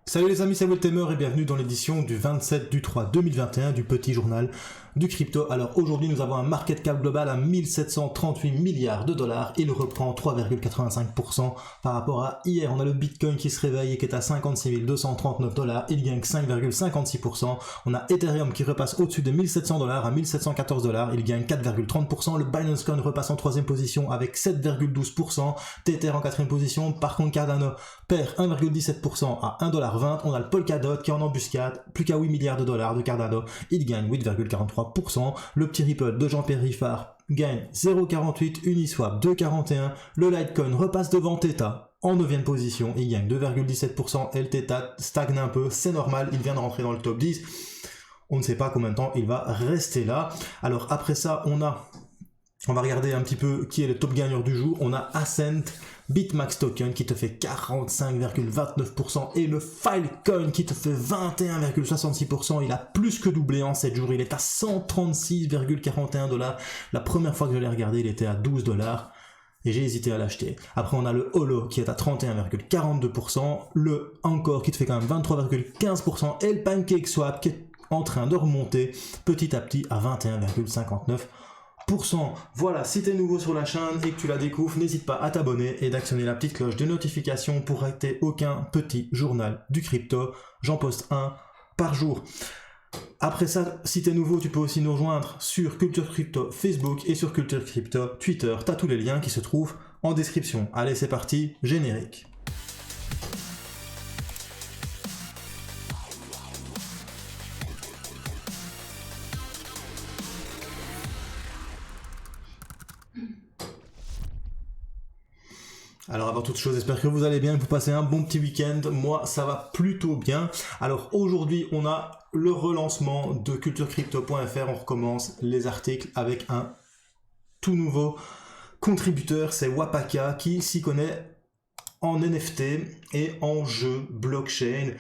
Salut les amis, c'est Weltemer et bienvenue dans l'édition du 27 du 3 2021 du petit journal du crypto. Alors aujourd'hui nous avons un market cap global à 1738 milliards de dollars. Il reprend 3,85% par rapport à hier. On a le Bitcoin qui se réveille et qui est à 56 239 dollars. Il gagne 5,56%. On a Ethereum qui repasse au-dessus de 1700 dollars à 1714 dollars. Il gagne 4,30%. Le Binance Coin repasse en troisième position avec 7,12%. Tether en quatrième position. Par contre Cardano perd 1,17% à 1,20$. On a le Polkadot qui est en embuscade. Plus qu'à 8 milliards de dollars de Cardano. Il gagne 8,43%. Le petit Ripple de Jean-Pierre Riffard gagne 0,48, Uniswap 2,41, le Litecoin repasse devant Theta en 9e position, il gagne 2,17% et le Theta stagne un peu, c'est normal, il vient de rentrer dans le top 10, on ne sait pas combien de temps il va rester là. Alors après ça, on va regarder un petit peu qui est le top gagneur du jour. On a Ascent BitMax Token qui te fait 45,29% et le Filecoin qui te fait 21,66%. Il a plus que doublé en 7 jours. Il est à 136,41 dollars. La première fois que je l'ai regardé, il était à 12 dollars. Et j'ai hésité à l'acheter. Après, on a le Holo qui est à 31,42%. Le Encore qui te fait quand même 23,15%. Et le PancakeSwap qui est en train de remonter petit à petit à 21,59%. Voilà, si tu es nouveau sur la chaîne et que tu la découvres, n'hésite pas à t'abonner et d'actionner la petite cloche de notification pour rater aucun petit journal du crypto. J'en poste un par jour. Après ça, si tu es nouveau, tu peux aussi nous rejoindre sur Culture Crypto Facebook et sur Culture Crypto Twitter. Tu as tous les liens qui se trouvent en description. Allez, c'est parti, générique. Alors avant toute chose, j'espère que vous allez bien, que vous passez un bon petit week-end. Moi, ça va plutôt bien. Alors aujourd'hui, on a le relancement de culturecrypto.fr. On recommence les articles avec un tout nouveau contributeur. C'est Wapaka qui s'y connaît en NFT et en jeux blockchain.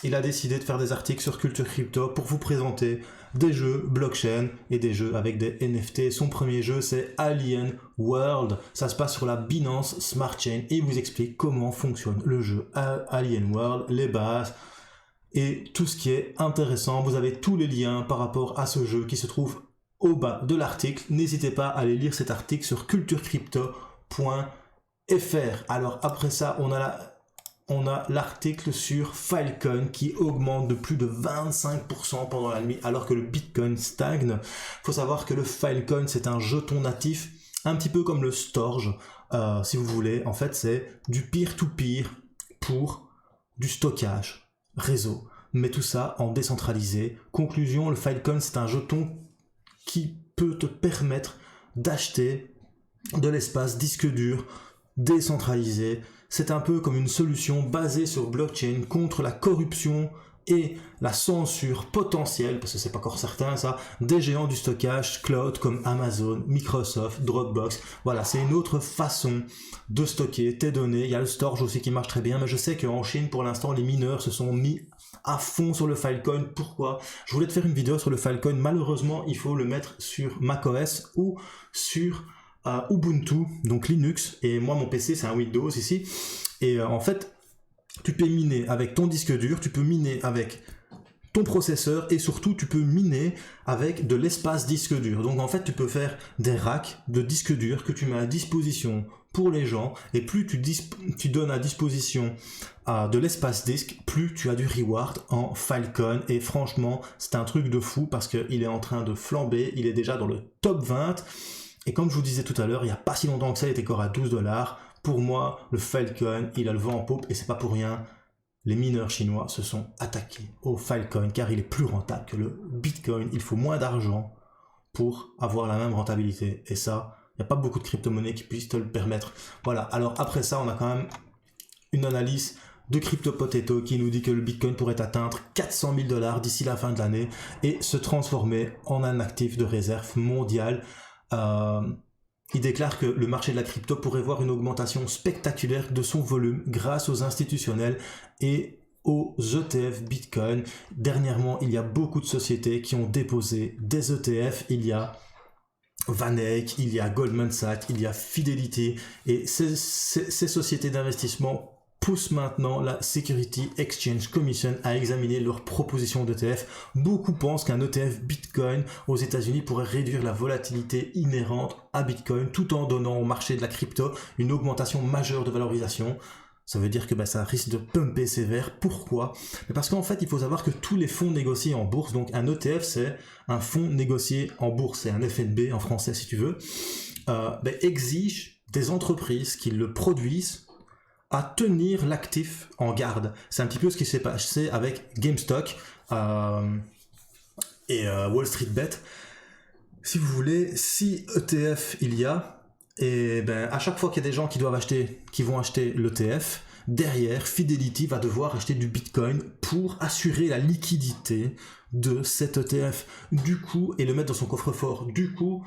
Il a décidé de faire des articles sur Culture Crypto pour vous présenter des jeux blockchain et des jeux avec des NFT. Son premier jeu, c'est Alien World. Ça se passe sur la Binance Smart Chain et il vous explique comment fonctionne le jeu Alien World, les bases et tout ce qui est intéressant. Vous avez tous les liens par rapport à ce jeu qui se trouvent au bas de l'article. N'hésitez pas à aller lire cet article sur culturecrypto.fr. Alors après ça, on a l'article sur Filecoin qui augmente de plus de 25% pendant la nuit alors que le Bitcoin stagne. Il faut savoir que le Filecoin, c'est un jeton natif, un petit peu comme le Storj, si vous voulez. En fait, c'est du peer-to-peer pour du stockage réseau, mais tout ça en décentralisé. Conclusion, le Filecoin, c'est un jeton qui peut te permettre d'acheter de l'espace disque dur décentralisé. C'est un peu comme une solution basée sur blockchain contre la corruption et la censure potentielle, parce que c'est pas encore certain ça, des géants du stockage cloud comme Amazon, Microsoft, Dropbox. Voilà, c'est une autre façon de stocker tes données. Il y a le Storj aussi qui marche très bien, mais je sais qu'en Chine, pour l'instant, les mineurs se sont mis à fond sur le Filecoin. Pourquoi? Je voulais te faire une vidéo sur le Filecoin. Malheureusement, il faut le mettre sur macOS ou sur Ubuntu, donc Linux, et moi mon PC c'est un Windows ici, et en fait tu peux miner avec ton disque dur, tu peux miner avec ton processeur, et surtout tu peux miner avec de l'espace disque dur. Donc en fait tu peux faire des racks de disques durs que tu mets à disposition pour les gens, et plus tu donnes à disposition de l'espace disque, plus tu as du reward en Filecoin. Et franchement c'est un truc de fou parce qu'il est en train de flamber, il est déjà dans le top 20. Et comme je vous disais tout à l'heure, il n'y a pas si longtemps que ça, il était encore à 12 dollars. Pour moi, le Filecoin, il a le vent en poupe et c'est pas pour rien. Les mineurs chinois se sont attaqués au Filecoin car il est plus rentable que le Bitcoin. Il faut moins d'argent pour avoir la même rentabilité. Et ça, il n'y a pas beaucoup de crypto-monnaies qui puissent te le permettre. Voilà. Alors après ça, on a quand même une analyse de CryptoPotato qui nous dit que le Bitcoin pourrait atteindre 400 000 dollars d'ici la fin de l'année et se transformer en un actif de réserve mondiale. Il déclare que le marché de la crypto pourrait voir une augmentation spectaculaire de son volume grâce aux institutionnels et aux ETF Bitcoin. Dernièrement, il y a beaucoup de sociétés qui ont déposé des ETF. Il y a VanEck, il y a Goldman Sachs, il y a Fidelity, et ces sociétés d'investissement pousse maintenant la Security Exchange Commission à examiner leur proposition d'ETF. Beaucoup pensent qu'un ETF Bitcoin aux États-Unis pourrait réduire la volatilité inhérente à Bitcoin tout en donnant au marché de la crypto une augmentation majeure de valorisation. Ça veut dire que ça risque de pumper sévère. Pourquoi? Parce qu'en fait, il faut savoir que tous les fonds négociés en bourse, donc un ETF, c'est un fonds négocié en bourse, c'est un FNB en français si tu veux, exigent des entreprises qui le produisent à tenir l'actif en garde. C'est un petit peu ce qui s'est passé avec GameStop et Wall Street Bet. Si vous voulez, si ETF il y a, et à chaque fois qu'il y a des gens qui vont acheter l'ETF, derrière, Fidelity va devoir acheter du Bitcoin pour assurer la liquidité de cet ETF. Du coup, et le mettre dans son coffre-fort. Du coup,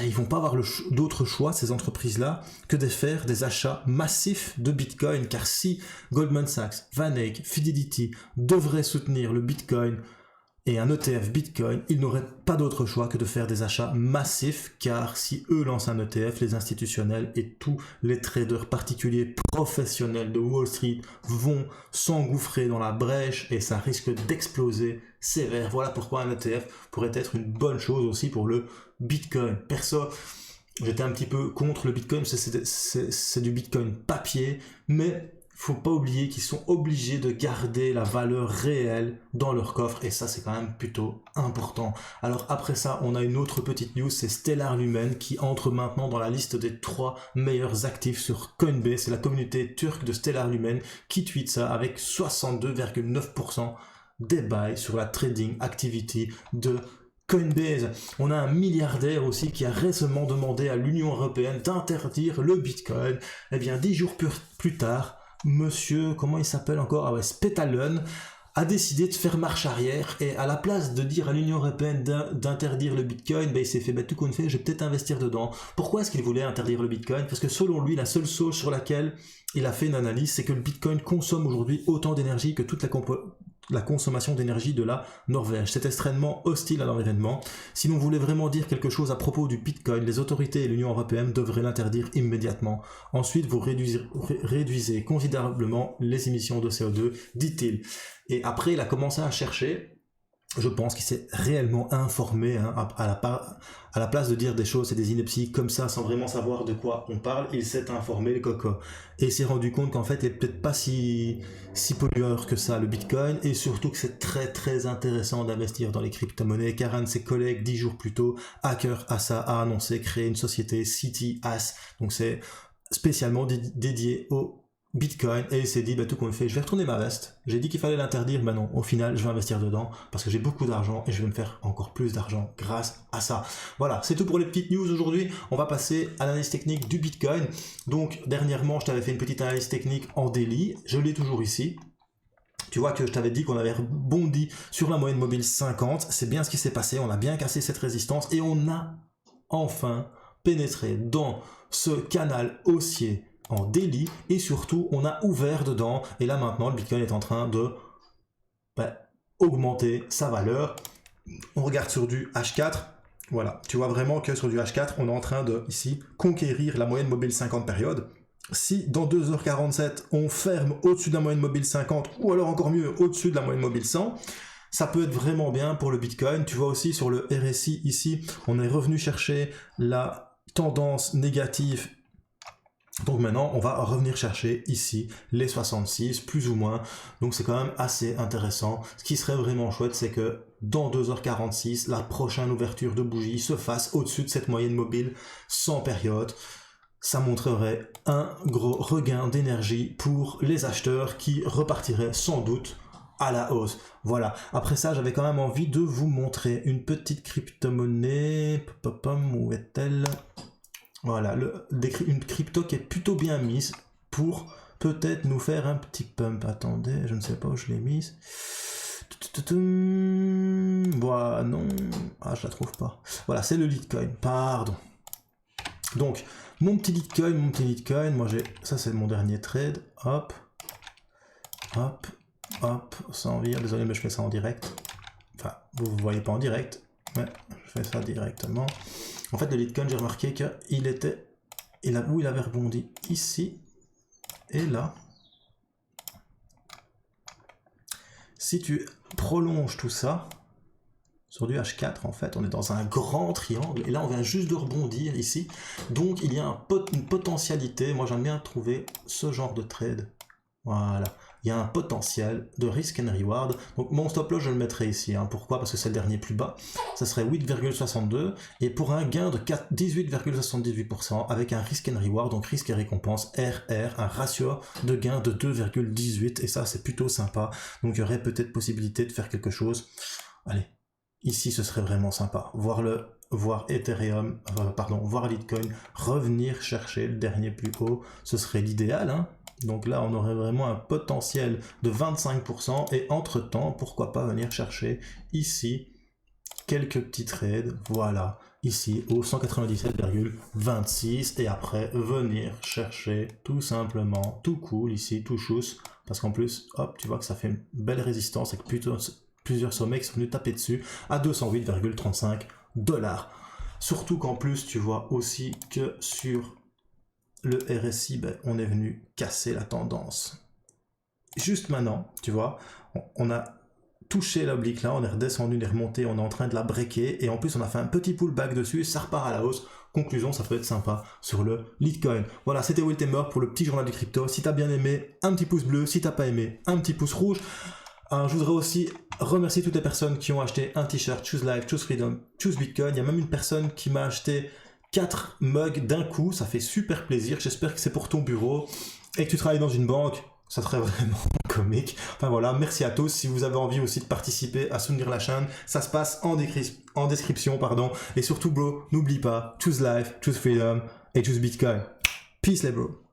ils vont pas avoir d'autre choix, ces entreprises-là, que de faire des achats massifs de Bitcoin. Car si Goldman Sachs, Van Eck, Fidelity devraient soutenir le Bitcoin et un ETF Bitcoin, ils n'auraient pas d'autre choix que de faire des achats massifs, car si eux lancent un ETF, les institutionnels et tous les traders particuliers professionnels de Wall Street vont s'engouffrer dans la brèche et ça risque d'exploser sévère. Voilà pourquoi un ETF pourrait être une bonne chose aussi pour le Bitcoin. Perso, j'étais un petit peu contre le Bitcoin, c'est du Bitcoin papier, mais faut pas oublier qu'ils sont obligés de garder la valeur réelle dans leur coffre et ça c'est quand même plutôt important. Alors après ça, on a une autre petite news, c'est Stellar Lumen qui entre maintenant dans la liste des 3 meilleurs actifs sur Coinbase. C'est la communauté turque de Stellar Lumen qui tweet ça avec 62,9% des buys sur la trading activity de Coinbase. On a un milliardaire aussi qui a récemment demandé à l'Union européenne d'interdire le Bitcoin. Eh bien 10 jours plus tard, monsieur, comment il s'appelle encore? Spetalen a décidé de faire marche arrière et à la place de dire à l'Union européenne d'interdire le Bitcoin, il s'est fait tout qu'on fait, je vais peut-être investir dedans. Pourquoi est-ce qu'il voulait interdire le Bitcoin? Parce que selon lui, la seule chose sur laquelle il a fait une analyse, c'est que le Bitcoin consomme aujourd'hui autant d'énergie que toute la consommation d'énergie de la Norvège. C'est extrêmement hostile à l'environnement. Si l'on voulait vraiment dire quelque chose à propos du Bitcoin, les autorités et l'Union européenne devraient l'interdire immédiatement. Ensuite, vous réduisez considérablement les émissions de CO2, dit-il. Et après, il a commencé à chercher. Je pense qu'il s'est réellement informé à la place de dire des choses et des inepties comme ça sans vraiment savoir de quoi on parle. Il s'est informé le coco et il s'est rendu compte qu'en fait il est peut-être pas si pollueur que ça le Bitcoin et surtout que c'est très très intéressant d'investir dans les crypto-monnaies car un de ses collègues 10 jours plus tôt, Hacker Asa, a annoncé créer une société CityAs, donc c'est spécialement dédié au Bitcoin et il s'est dit tout qu'on fait, je vais retourner ma veste. J'ai dit qu'il fallait l'interdire, non, au final je vais investir dedans parce que j'ai beaucoup d'argent et je vais me faire encore plus d'argent grâce à ça. Voilà, c'est tout pour les petites news aujourd'hui. On va passer à l'analyse technique du Bitcoin. Donc dernièrement, je t'avais fait une petite analyse technique en daily, je l'ai toujours ici. Tu vois que je t'avais dit qu'on avait rebondi sur la moyenne mobile 50, c'est bien ce qui s'est passé, on a bien cassé cette résistance et on a enfin pénétré dans ce canal haussier en daily et surtout on a ouvert dedans et là maintenant le Bitcoin est en train de augmenter sa valeur. On regarde sur du H4, voilà, tu vois vraiment que sur du H4 on est en train de ici conquérir la moyenne mobile 50 période. Si dans 2h47 on ferme au-dessus de la moyenne mobile 50 ou alors encore mieux au-dessus de la moyenne mobile 100, ça peut être vraiment bien pour le Bitcoin. Tu vois aussi sur le RSI ici on est revenu chercher la tendance négative. Donc maintenant, on va revenir chercher ici les 66, plus ou moins. Donc c'est quand même assez intéressant. Ce qui serait vraiment chouette, c'est que dans 2h46, la prochaine ouverture de bougie se fasse au-dessus de cette moyenne mobile sans période. Ça montrerait un gros regain d'énergie pour les acheteurs qui repartiraient sans doute à la hausse. Voilà. Après ça, j'avais quand même envie de vous montrer une petite crypto-monnaie. Où est-elle ? Voilà, une crypto qui est plutôt bien mise pour peut-être nous faire un petit pump. Attendez, je ne sais pas où je l'ai mise. Voilà, non. Ah, je la trouve pas. Voilà, c'est le Litecoin, pardon. Donc, mon petit Litecoin, moi j'ai... Ça, c'est mon dernier trade. Hop. Hop. Hop. Sans vire, désolé, mais je fais ça en direct. Enfin, vous ne voyez pas en direct. Mais je fais ça directement. En fait, le Litecoin, j'ai remarqué qu'il était... il avait rebondi ici et là. si tu prolonges tout ça, sur du H4 en fait, on est dans un grand triangle, et là on vient juste de rebondir ici, donc il y a une potentialité, moi j'aime bien trouver ce genre de trade, voilà, il y a un potentiel de risk and reward, donc mon stop loss je le mettrai ici, hein. Pourquoi? Parce que c'est le dernier plus bas, ça serait 8,62, et pour un gain de 18,78%, avec un risk and reward, donc risque et récompense, RR, un ratio de gain de 2,18, et ça c'est plutôt sympa, donc il y aurait peut-être possibilité de faire quelque chose, allez, ici, ce serait vraiment sympa. Voir Ethereum, voir Litecoin revenir chercher le dernier plus haut, ce serait l'idéal, hein. Donc là, on aurait vraiment un potentiel de 25%, et entre-temps, pourquoi pas venir chercher ici quelques petits trades, voilà, ici au 197,26, et après venir chercher tout simplement, tout cool ici, tout chousse, parce qu'en plus, hop, tu vois que ça fait une belle résistance avec plusieurs sommets qui sont venus taper dessus à 208,35 $. Surtout qu'en plus, tu vois aussi que sur le RSI, ben, on est venu casser la tendance. Juste maintenant, tu vois, on a touché l'oblique là, on est redescendu, on est remonté, on est en train de la breaker, et en plus on a fait un petit pullback dessus, ça repart à la hausse. Conclusion, ça peut être sympa sur le Litecoin. Voilà, c'était Will Tamer pour le petit journal du crypto. Si t'as bien aimé, un petit pouce bleu. Si t'as pas aimé, un petit pouce rouge. Je voudrais aussi remercier toutes les personnes qui ont acheté un t-shirt Choose Life, Choose Freedom, Choose Bitcoin. Il y a même une personne qui m'a acheté 4 mugs d'un coup, ça fait super plaisir. J'espère que c'est pour ton bureau et que tu travailles dans une banque, ça serait vraiment comique. Enfin voilà, merci à tous. Si vous avez envie aussi de participer à soutenir la chaîne, ça se passe en description, pardon. Et surtout bro, n'oublie pas, Choose Life, Choose Freedom et Choose Bitcoin. Peace les bros.